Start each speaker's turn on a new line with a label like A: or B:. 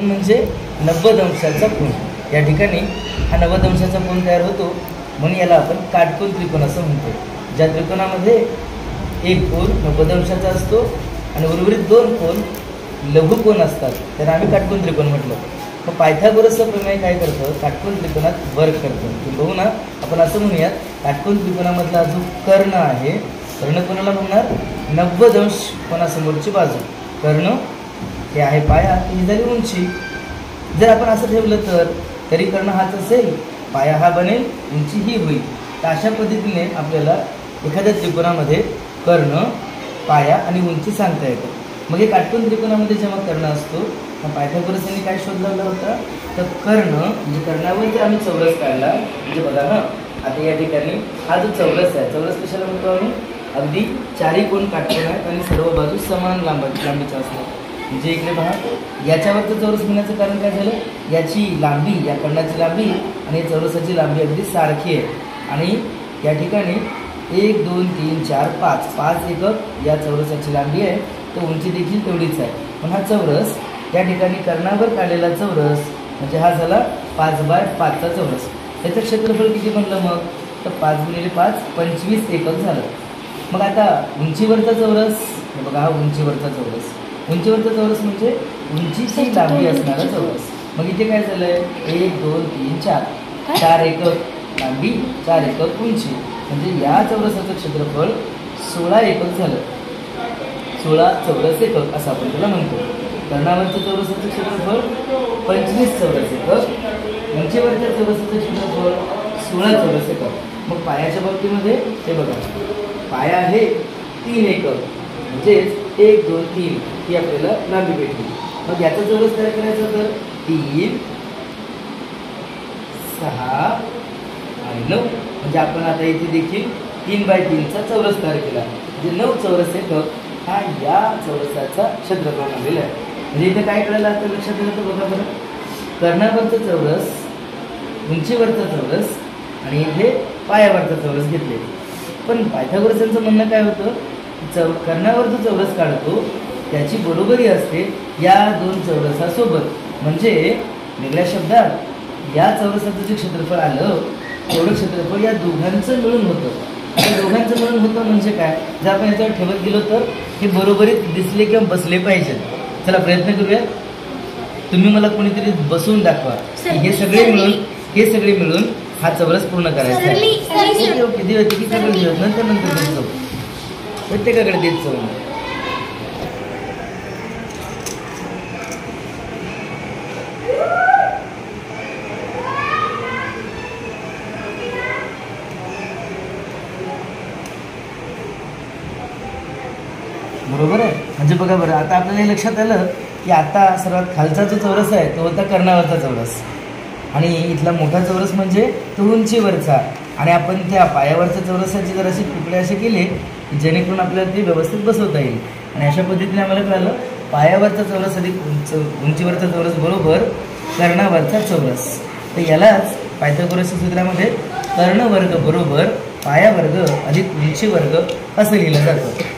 A: म्हणजे 90 अंशाचा कोन। या ठिकाणी हा 90 अंशाचा कोन तयार होतो, म्हणून याला आपण काटकोन त्रिकोण असं म्हणतो। ज्या त्रिकोणामध्ये एक कोन 90 अंशाचा असतो आणि उर्वरित दोन कोन लघुकोन असतात, त्याला आम्ही काटकोन त्रिकोण म्हटलं। मग पायथागोरसचा प्रमेय काय करतो, काटकोन त्रिकोणात वर्क करतो। बघू ना, आपण असं म्हणूयात, काटकोन त्रिकोणामधला जो कर्ण आहे, कर्ण कोणाला म्हणणार, 90 अंश कोणासमोरची बाजू, कर्ण हे आहे पाया, ही झाली उंची। जर आपण असं ठेवलं तर तरी कर्ण हाच असेल, पाया हा बनेल, उंची ही होईल। तर अशा पद्धतीने आपल्याला एखाद्या त्रिकोणामध्ये कर्ण, पाया आणि उंची सांगता येतं। मग हे काटकोन त्रिकोणामध्ये जेव्हा कर्ण असतो, पायथागोरस यांनी काय शोध लावला होता, तर कर्ण म्हणजे कर्णावर जर आम्ही चौरस काढला, म्हणजे बघा ना, आता या ठिकाणी हा जो चौरस आहे, चौरस कशाला म्हणतो आम्ही, अगदी चारही कोण काटकोन आहेत आणि सर्व बाजू समान लांबीच्या असतात। म्हणजे इकडे पहा, याच्यावरचं चौरस म्हणण्याचं कारण काय झालं, याची लांबी, या कर्णाची लांबी आणि चौरसाची लांबी अगदी सारखी आहे आणि या ठिकाणी 1 2 3 4 5 एकक या चौरसाची लांबी आहे, तर उंची देखील तेवढीच आहे। पण हा चौरस या ठिकाणी कर्णावर काढलेला चौरस म्हणजे हा झाला 5x5 चा चौरस। त्याचं क्षेत्रफळ किती बनलं मग, तर 5 × 5 25 एकक झालं। मग आता उंचीवरचा चौरस, हे बघा हा उंचीवरचा चौरस, उंचीवरचा चौरस म्हणजे उंचीची लांबी असणारा चौरस। मग इथे काय झालंय, 1 2 3 4 4 एकक लांबी, 4 एकक उंची, म्हणजे या चौरसाचं क्षेत्रफळ 16 एकक झालं। 16 चौरस एकक असं आपण त्याला म्हणतो। कर्णावरच्या चौरसाचं क्षेत्रफळ 25 चौरस एकक, उंचीवरच्या चौरसाचं क्षेत्रफळ 16 चौरस एकक। मग पायाच्या बाबतीमध्ये हे बघा, पाया आहे 3 एकक, म्हणजेच 1 2 3 ही आपल्याला लांबी भेटली। मग याचा चौरस तयार करायचा तर 3 6 आणि 9, म्हणजे आपण आता इथे देखील 3x3 चा चौरस तयार केला, म्हणजे 9 चौरस एकक हा या चौरसाचा क्षेत्रफळ आलेला आहे। म्हणजे इथे काय करायला आता लक्षात येतं, बघा बरं, कर्णावरचा चौरस, उंचीवरचा चौरस आणि इथे पायावरचा चौरस घेतले। पण पायथागोरसांचं म्हणणं काय होतं, कर्णावर जो चौरस काढतो त्याची बरोबरी असते या दोन चौरसासोबत। म्हणजे वेगळ्या शब्दात या चौरसाचं जे क्षेत्रफळ आलं तेवढं क्षेत्रफळ या दोघांचं मिळून होतं। आता दोघांचं मिळून होतं म्हणजे काय, जर आपण याच्यावर ठेवत गेलो तर हे बरोबरीत दिसले किंवा बसले पाहिजे। चला प्रयत्न करूया, तुम्ही मला कोणीतरी बसवून दाखवा, हे सगळे मिळून हा चौरस पूर्ण करायचा आहे। ओके, दिवस एकीकडे दिवस नंतर जाऊ, प्रत्येकाकडे देत जाऊ। बरोबर आहे, म्हणजे बघा बरं, आता आपल्याला हे लक्षात आलं की आता सर्वात खालचा जो चौरस आहे तो होता कर्णावरचा चौरस आणि इथला मोठा चौरस म्हणजे तो उंचीवरचा, आणि आपण त्या पायावरच्या चौरसाचे जर असे तुकडे असे केले जेणेकरून आपल्याला ते व्यवस्थित बसवता येईल। आणि अशा पद्धतीने आम्हाला कळालं, पायावरचा चौरस अधिक उंचीवरचा चौरस बरोबर कर्णावरचा चौरस। तर यालाच पायथागोरसच्या सूत्रामध्ये कर्ण वर्ग बरोबर पाया वर्ग अधिक उंची वर्ग असं लिहिलं जातं।